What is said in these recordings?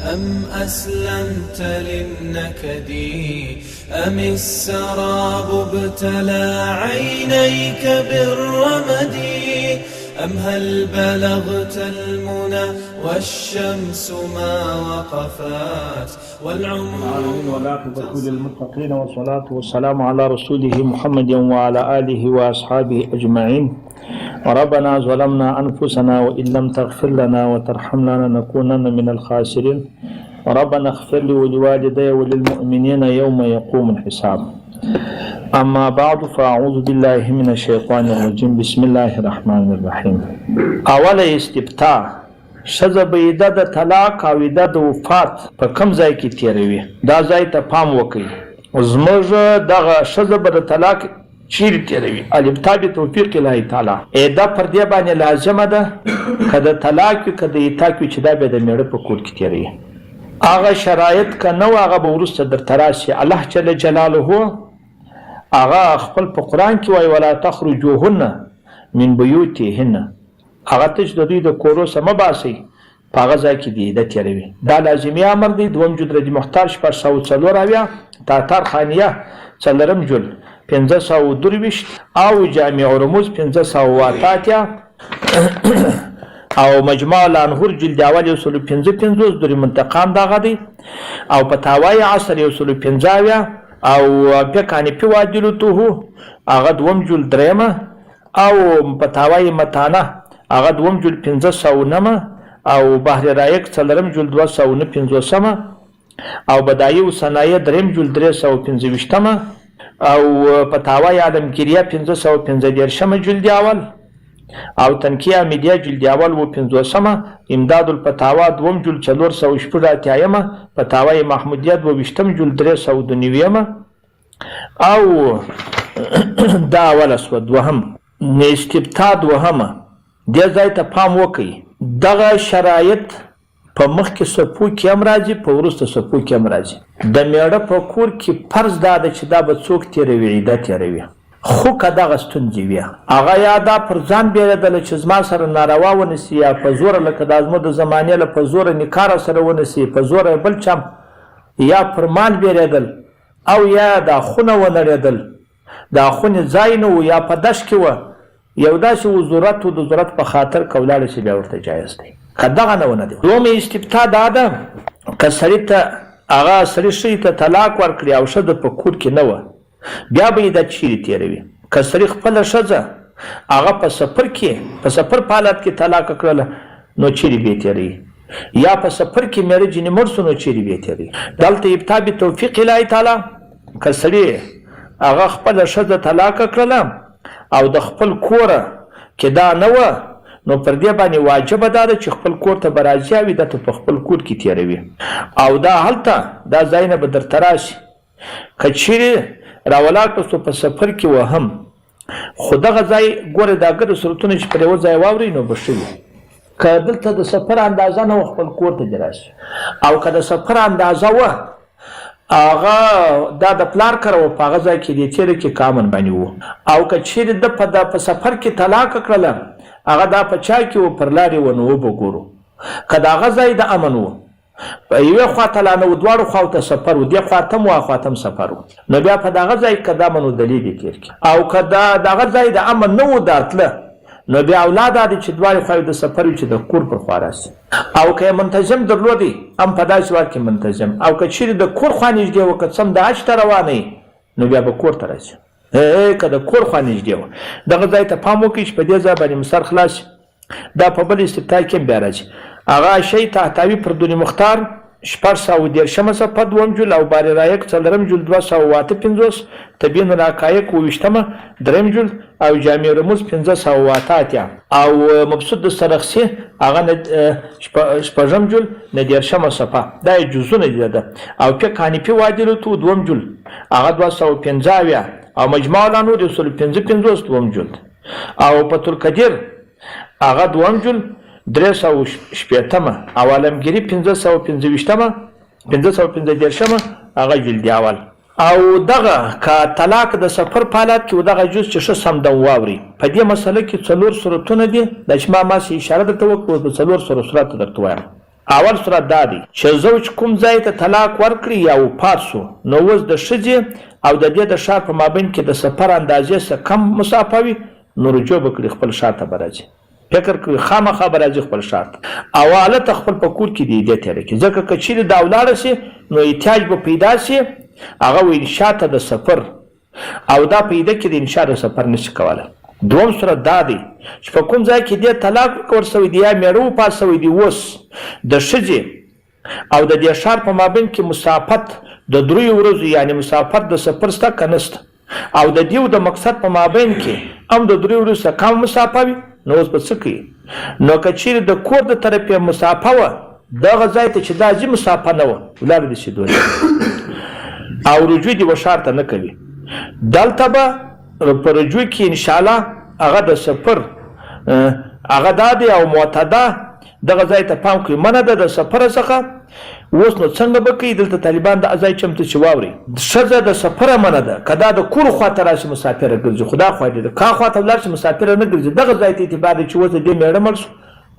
أم أسلمت للنكد أم السراب ابتلى عينيك بالرمد أم هل بلغت المنى والشمس ما وقفت والعمر والعاقبة للمتقين والصلاة والسلام على رسوله محمد وعلى آله وأصحابه أجمعين. ربنا ظلمنا أنفسنا وإن لم تغفر لنا وترحمنا لنكونن من الخاسرين. ربنا اغفر لي ولوالدي وللمؤمنين يوم يقوم الحساب. أما بعد فأعوذ بالله من الشيطان الرجيم. بسم الله الرحمن الرحيم. أول استفتاء ښځه به یې د طلاق او د وفات په کوم ځای کې تېروي، دا ځای ته پام وکړئ. زموږ دغه ښځه به د طلاق چیرې تېروي؟ الابتاء بتوفیق الله تعالی. دا پر دې باندې لازمه ده که د طلاق وي که د ایتاق وي چې دا به د میړه په کور کې تېروي. هغه شرایط که نه و هغه به وروسته درته راشي. الله جل جلاله هغه خپل په قرآن کې وایي ولا تخرجوهن من بیوتهن، هغه ته چې د دوی د کورو څخه مه باسئ، په هغه ځای کې دې د تېروي. دا لازمي امر دی. دوم جلد رد مختار 604 تاتار خانیه څلورم جلد 523 او جامع رموز 588 او مجموع الانهور جلد اول 155 دوری منتقام دغه دی او فتاوای عصر 150 او فقه حنفي وادلته هغه دوم جلد درېمه او فتاوای متانه هغه دوم جلد 509 او بحر رایق څلورم جلد 259 او بدایع و صنایع درېم جلد 325 او فتاوای عالمگیریه 515 جلد اول او تنکیه امیدیه جلد اول و 50 امداد الفتاوا دوم جلد 480 فتاوای محمودیه 22 جلد 392 او دا اول اسو دوهم استفتاء دوهمه. دې ځای ته پام وکړئ. دغه شرایط په مخکې صفو کې هم راځي، په وروسته صفو کې هم راځي. د میړه په کور کې فرض دا ده چې دا به څوک تېروي، عیده تېروي. خو که دغه ستونزې وي هغه یا دا پر ځان بیرېدله چې زما سره ناروا ونیسي، یا په زوره لکه دا زموږ د زمانې له په زوره نکاح سره ونیسي، په زوره بل چم، یا پر مال بیرېدل او یا دا خونه ونړېدل، دا خونې ځای نه و یا په دشت کې وه، یو داسې و ضرورت و د ضرورت په خاطر که ولاړه شي بیا ورته جایز دی. که دغه نه ونه دی. دومې استفتاء دا ده که سړي ته هغه سړي ښځې ته طلاق ورکړي او ښځه په کور کې نه وه، بیا به یې دا چیرې تېروي. که سړي خپله ښځه هغه په سفر کې په سفر په حالت کې طلاق کړله نو چیرې به یې تېروي، یا په سفر کې میړه ځینې مړ سو نو چیرې به یې تېروي. دلته ابتاء بتوفیق الله تعالی که سړي هغه خپله ښځه طلاق کړله او د خپل کوره کې دا نه وه نو پر دې باندې واجبه دا ده چې خپل کور ته به راځي او ده ته په خپل کور کې تېروي. او دا هلته دا ځایونه به درته راشي. که چیرې راولاړ کړه سو په سفر کې وه هم، خو دغه ځای ګورې دا ګډه صورتونه چې پر یوه ځای واورئ نو به ښه وي. که دلته د سفر اندازه نه وه خپل کور ته دې راشي، او که د سفر اندازه وه هغه دا د پلار کره و په هغه ځای کې دې تېره کې کامن باندې و، او که چیرې ده په سفر کې طلاق کړله هغه دا په چا کې و پر لارې و نو وبه ګورو. که د هغه ځای د امن و په یوې خوا ته لا نه و، دواړو خواو ته سفر و، دې خوا ته هم و هغه خوا ته هم سفر و، نو بیا په دغه ځای که د امن و دلیل یې تېر کړي. او که دغه ځای د امن نه و دا تله نو بیا اولاد دا دی چې دواړې خواوې د سفر وي چې د کور پر خوا راسي. او که یې منتظم درلودی هم په داسې وخت کې منتظم، او که چیرې د کور خوا نږدې و که څه هم د حج ته روانه یې نو بیا به کور ته راسي. که د کور خوا نږدې وه دغه ځای ته پام وکړئ چې په دې ځای باندې مسر خلاص شي. دا په بل استفتاء کې هم بیا راځي. هغه شی تحتوي پر دون مختار 613 صفحه دوم جلد او بحر رایق څلورم جلد 258 تبیین الحقایق 28 درېم جلد او جامع رموز 588 او مبسوط السرخسی هغه شپږم جلد 19 صفحه دا جزونه دي ده. او فقه حنفي وادلته دوم جلد هغه 250 او مجموع الانهور 155 دوم جلد او فتح القدیر هغه دوم جلد 380 او عالمگیری 515 هغه جلد اول. او دغه که طلاق د سفر په حالت کې دغه جز چې ښه سمدم واوري. په دې مسله کې څلور صورتونه دي. د چې ما اشاره درته وکړو په څلور صورت درته وایم. اول صورت دا دی چې زوج کوم ځای ته طلاق ورکړي یا وفات سو نو اوس د ښځې او د دې د ښار په مابین کې د سفر اندازې څخه کم مسافه وي نو رجوع به کړي، خپل ښار ته به راځي، فکر کوي خامخا به راځي خپل ښار ته او هلته خپل په کور کې د عیدې تېره کړي، ځکه که چیرې دا ولاړه شي نو احتیاج به پیدا شي، هغه وایي انشا ته د سفر او دا په عیده کې د انشا د سفر نشي کولی. دوم صورت دا دی چې په کوم ځای کې دې طلاق ورکړل سوی دی یا میړه وفات سوی دی، اوس د ښځې او د دې ښار په مابین کې مسافت د 3 ورځو یعنې مسافت د سفر شته که نشته او د دې د مقصد په مابین کې هم د 3 ورځو څخه کم مسافه وي نو اوس به څه کوي؟ نو که چیرې د کور د طرفې مسافه وه دغه ځای ته چې دا ځي مسافه نه وه ولاړې دې شي دوی او رجوع دې و ښار ته نه کوي. دلته به په رجوع کې انشاءالله هغه د سفر هغه دا دی او معتده دغه ځای ته پام کوي، منع ده د سفر څخه. اوس نو څنګه به کوي؟ دلته طالبان د ځای چمتو چې واوري ښځه د سفره منع ده، که دا د کور خواته راشي مسافره ګرځي، خو دا خوا دې د کا خواته ولاړ شي مسافره نه ګرځي، دغه ځای ته اعتبار دی چې اوس د دې میړه مړ شو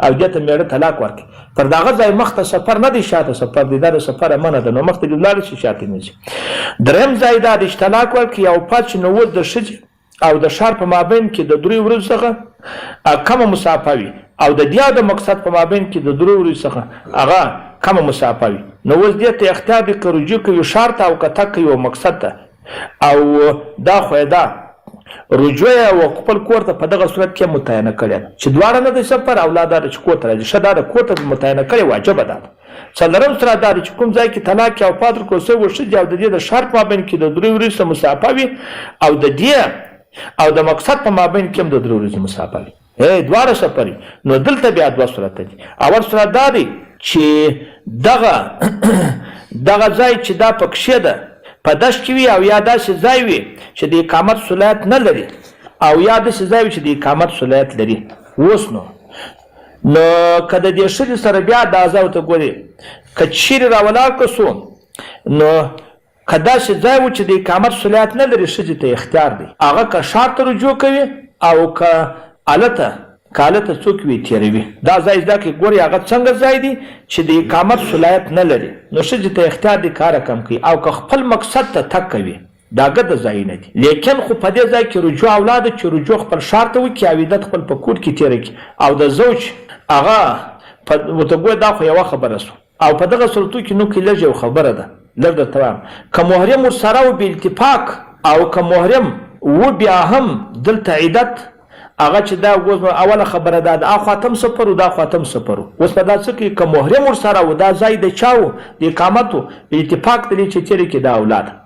او دې ته میړه طلاق ورکړي، پر دغه ځای مخته سفر نه دی شاته سفر دی، دا د سفره منع ده نو مخته دې ولاړ شي شاته نه شي. درېیم ځای دا دی چې طلاق ورکړي او وفات شي نو اوس د ښځې او د ښار په مابین کې د 3 ورځو څخه کمه مسافه وي او د دې د مقصد په مابین کې د 3 ورځو څخه هغه کمه مسافه وي نو اوس دې ته اختیار دی که رجوع کوي ښار ته او که تګ کوي مقصد ته او دا خو یې دا رجوع او خپل کور ته په دغه صورت کې متعینه کړی چې دواړه نه د سفر اولاد دا چې کور ته راځي ښه دا د کور ته متعینه کړی واجبه ده. څلورم صورت دا چې کوم ځای کې طلاق یا وفات ورکړل سوی و ښځې او د دې د ښار په مابین کې د 3 ورځو څخه مسافه وي او د دې او د مقصد په مابین کې هم د 3 ورځو مسافه وي دواړه سفر نو دلته بیا 2 صورت دي. اول صورت دا دی چې دغه ځای چې دا پکښې ده په دشت کې وي او یا داسې ځای وي چې د اقامت صلاحیت نه لري او یا داسې ځای وي چې د اقامت صلاحیت لري. اوس نو که د دې ښځې سره بیا دا ځای ورته ګوري که چیرې راولاړ که سو نو که داسې ځای و چې د اقامت صلاحیت نه لري ښځې ته اختیار دی هغه که ښار ته رجوع کوي او که هلته څوک وي تېروي دا ځای زده کړي ګوري هغه څنګه ځای دی چې د اقامت صلاحیت نه لري نو ښځې ته اختیار دی کار کم کوي او که خپل مقصد ته تګ کوي دا ګډه ځایونه دي لیکن خو په دې ځای کې رجوع اولاده چې رجوع خپل ښار ته وکړي او عیدت خپل په کور کې تېره کړي او د زوج هغه ورته ګوره دا خو یوه خبره سو او په دغه صورتو کې نو کې لږ یو خبره ده لږ درته وایم که محرم ورسره و بې اتفاق او که محرم و بیا هم دلته عیدت هغه چې دا اوله خبره ده د اخواتم سفر او د اخواتم سفر اوس په دا څه کې که محرم ورسره و دا ځای د چاو د اقامتو په اتفاق دی چې تېرې کې دا اولاد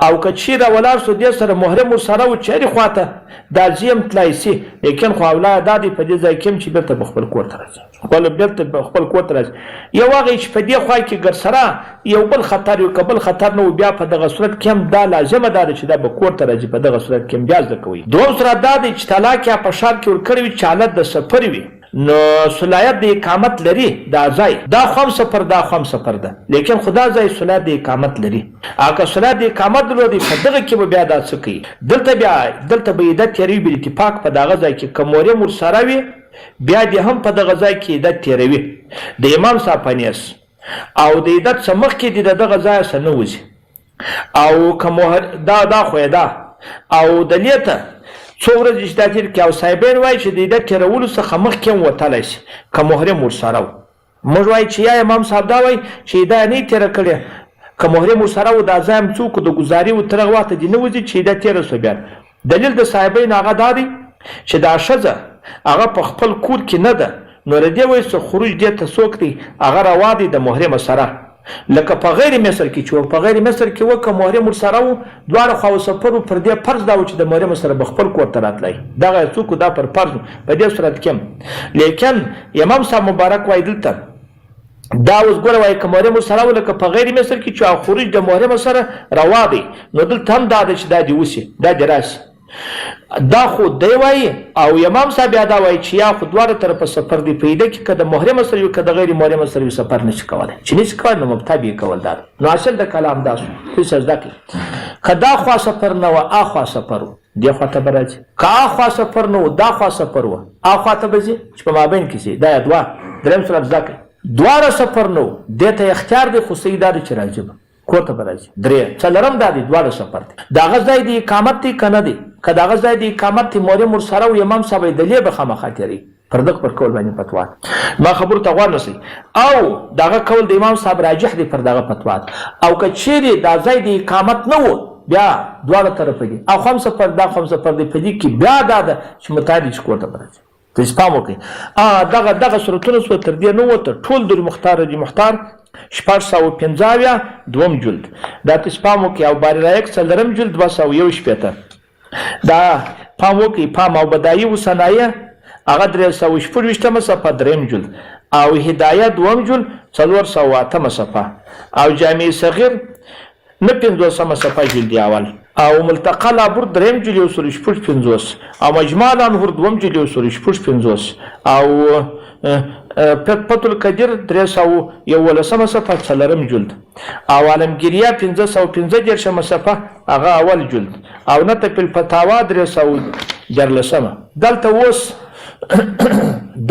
او که چیرې ولاړ سو دې سره محرم ورسره و چېرې خواته دا ځي هم تلای سي لیکن خو اولاد دا دی په دې ځای کې هم چې بېرته به خپل کور ته راځي بېرته به خپل کور ته راځي یو هغه چې په دې خوا کې ګرسره یو بل خطر یو که بل خطر نه و بیا په دغه صورت کې هم دا لازمه ده چې دا به کور ته راځي په دغه صورت کې هم بیا زده کوي. دوم صورت دا دی چې طلاق یا په ښار کې ورکړی وي چې حالت د سفر وي نو صلاحیت د اقامت لري دا ځای دا خو هم سفر دا خو هم سفر ده لیکن خدا ځای صلاحیت د اقامت لري که صلاحیت د اقامت لري په دغه کې به بیا دا څه کوي دلته به عیدت تېروي بې اتفاق په دغه ځای کې که محرم ورسره وي بیا دې هم په دغه ځای کې عیدت تېروي د امام صاحب په نیس او د عیدت څخه مخکې دې د دغه ځایه څه نه وځي او که دا خو یې ده او دلې ته څو ورځې چې دا تېر کړي او صاحبین وایي چې د عیدت تېرولو څخه مخکې هم وتلی شي که محرم ورسره و موږ وایي چې یا امام صاحب دا وایي چې عیده یې نه یې تېره کړې که محرم ورسره و دا ځای هم څوک د ګزاري و تر هغه وخته دې نه وځي چې عیده تېره سوه بیا دلیل د صاحبین هغه دا دی چې دا ښځه هغه په خپل کور کې نه ده نو د دې وایي چې خروج دې ته څوک دی هغه روا دی د محرم سره لکه په غیر مصر کې چې په غیر مصر کې وکه محرم ورسره و دواړه خواو سفر پر دې فرض دا و چې د محرم سره به خپل کور ته راتلی دغه څوک دا پر فرض په دې صورت کې لیکن امام صاحب مبارک وایي دلته دا اوس ګوره وایي که محرم ورسره و لکه په غیر مصر کې چې خروج د محرم سره روا دی نو دلته هم دا ده چې دا دې وشي دا دې راشي دا خو دی وایي او امام صاحب بیا دا وایي چې یا خو دواړه طرفه سفر دی په عیده کې که د محرم سره وي که د غیر محرم سره وي سفر نشي کولی چې نشي کولی نو مبتبع یې کول دا نو اصل د کلام دا شو هېڅ زده کړي که دا خوا سفر نه وه اخوا سفر و دې خوا ته به راځي که اخوا سفر نه و دا خوا سفر وه اخوا ته به ځي چې په مابین کې ځي دا یې دوه درېیم صورت زده کړئ دواړه سفر نو دې ته اختیار دی خو سیدار چې راځي کور ته به راځي. درې څلورم دا دی دواړه سفر دی دغه ځای د اقامت دی که نه دی که دغه ځای د اقامت دی مورم ورسره و امام صاحب یې دلې به خامخا تېروي پر دغه پر کول باندې فتوا ما خبرو ته غوږ نسئ او دغه کول د امام صاحب راجح دی پر دغه فتوا او که چیرې دا ځای د اقامت نه و بیا دواړه طرفه دي او خم سفر دا خم سفر دی په دې کې بیا دا ده چې متعدي چې کور ته به راځي. تاسو پام وکړئ دغه صورتونه سوه تر دې نه وته ټول در مختار دي مختار 615 دوم جلد دا تاسو پام وکړئ او باری رایک څلورم جلد 261 دا پام وکړئ پام او بدایي و صنایع هغه 326 صفحه دریم جلد او هدایه دوم جلد 408 صفحه او جامع صغیر نه 50 صفحه جلد اول او ملتقى لابور دریم جلد 150 او مجمع الانهور دوم جلد 150 او فتح القدیر 311 صفحه څلورم جلد او عالمگیریه 515 صفحه هغه اول جلد او نطق الفتاوا 314 دلته اوس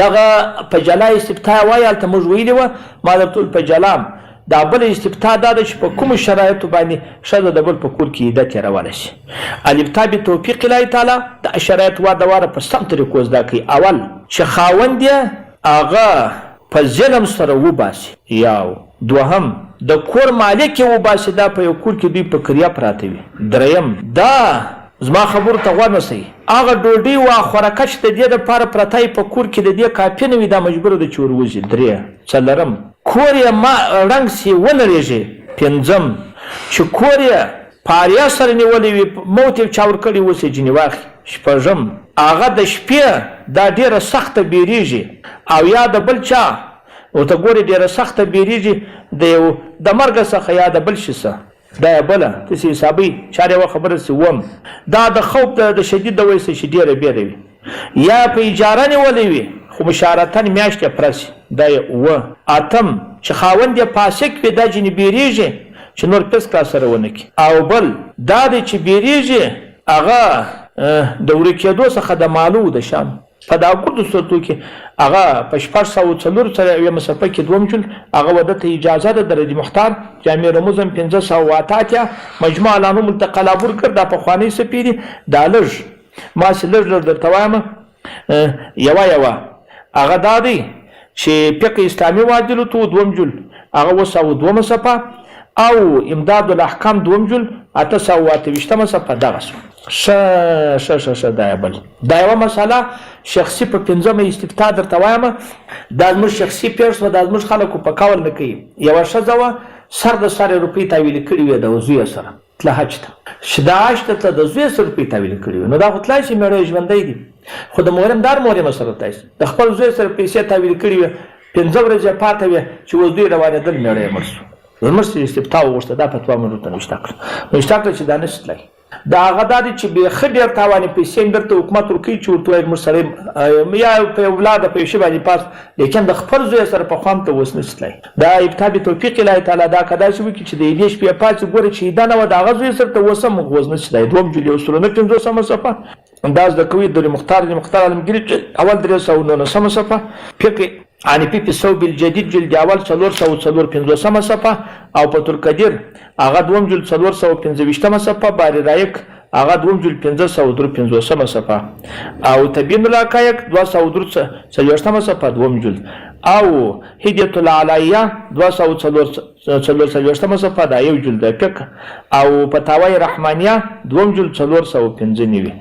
دغه په جلا استفتاء وایي هلته موږ ویلي وه ما درته په جلا دا بل استفتاء دا ده چې په کومو شرایطو باندې ښځه د بل په کور کې عده تېرولی شي. الابتاء بتوفیق الله تعالی دا شرایط واره واره په سم طریقو زده کوي. اول چې خاوند یې هغه په ظلم سره وباسي یو دوهم د کور مالک یې وباسي دا په یو کور کې دوی په کریا پراته وي. دریم دا زما خبرو ته غوږ نسئ هغه ډوډۍ و خوراکه چې د دې دپاره پرته په کور کې د دې کافي نه وي دا مجبوره ده چې وروځي. درې څلورم کور یې رنګ سي ونریږي. پنځم چې کور یې پاریا سره نیولی وي موت یې چا ورکړي اوس یې ځینې واخلي. شپږم هغه د شپې دا ډېره سخته بیریږي او یا د بل چا ورته ګورې ډېره سخته بیریږي د مرګ څخه یا د بل شي څه دا یې بله تاسې حسابوي چار یوه خبره سي. اووم دا د خوف د شدید د وجې چې ډېره بیره وي یا په اجاره نیولی وي خو مشارتن میاشتې پوره سي دا یې اووه. اتم چې خاوند یې فاسق وي دا ځینې بیریږي چې نور پس کار سره ونه کړي. او بل دا دی چې بیریږي هغه د ورکېدو څخه د مالو د شان په دا ګردو صورتو کې هغه په 604 صفحه کې دوم جلد هغه وده ته اجازه ده د رضی مختار جامع رموزم 588 مجموع الانو ملتقى لابور کړ دا پخوانۍ صفحې دي دا لږ ما چې لږ درته وایم یوه هغه دا دی چې فقه اسلامي معادلو تو دوم جلد هغه 202 صفحه او امداد الاحکام دوم جلد 828 صفحه دغه شه دا بل دا یوه مسله شخصي په پنځمه استفتاء درته وایم دا زموږ شخصي پیرس و دا زموږ خلکو په کول نه کوي. یوه ښځه وه سر د سرې روپۍ تاویلې کړې وې د زویه سره تله حج ته چې دا حج ته د زویه سره روپۍ تاویلې کړې وې نو دا خو تلای شي مېړه یې ژوندی دی خو د محرم دار محرمه سره تلای شي د خپل زوی سره پیسې تاویلې کړې وې 5 ورځې پاته وې چې اوس دوی روانېدل مېړه یې مړ شو. زموږ استفتاء وغوښته دا فتوا مې ورته نوشته کړه نوشته کړه چې دا نشي تلای دا هغه دا دی چې بیخي ډېر تاوانې پیسې هم درته حکومت ورکوي چې ورته وایي موږ سړی یا په یو ولاده په یو شي باندې پاس لیکن د خپل زوی سره په خوا هم ته اوس نشي تلای. دا ابتدا به توفیق الله تعالی دا که داسې وکړي چې د یوې شپې پاڅي ګوري چې عیده نه وه د هغه زوی سره ته اوس هم اوس نشي تلای. دوم جلد 150 صفحه دا زده کوي د مختار عالمګیري اول 319 صفحه فقه عنیفي په صوب الجدید جلد اول 455 صفحه او فتح القدیر هغه دوم جلد 425 صفحه باری رایک هغه دوم جلد 553 صفحه او تبیین الحقایق 243 صفحه دوم جلد او هدیة العلایه 243 صفحه دا یو جلد فقه او فتاوی رحمانیه دوم جلد 495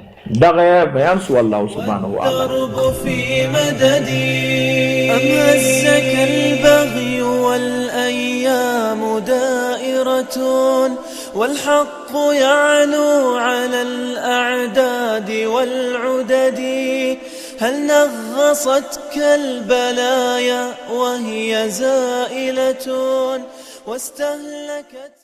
دغه بیان سو الله سبحانه وتعالى. الضرب في مددي أم هزك البغي والأيام دائرة والحق يعلو على الأعداد والعدد هل نغصتك البلايا وهي زائلة واستهلكت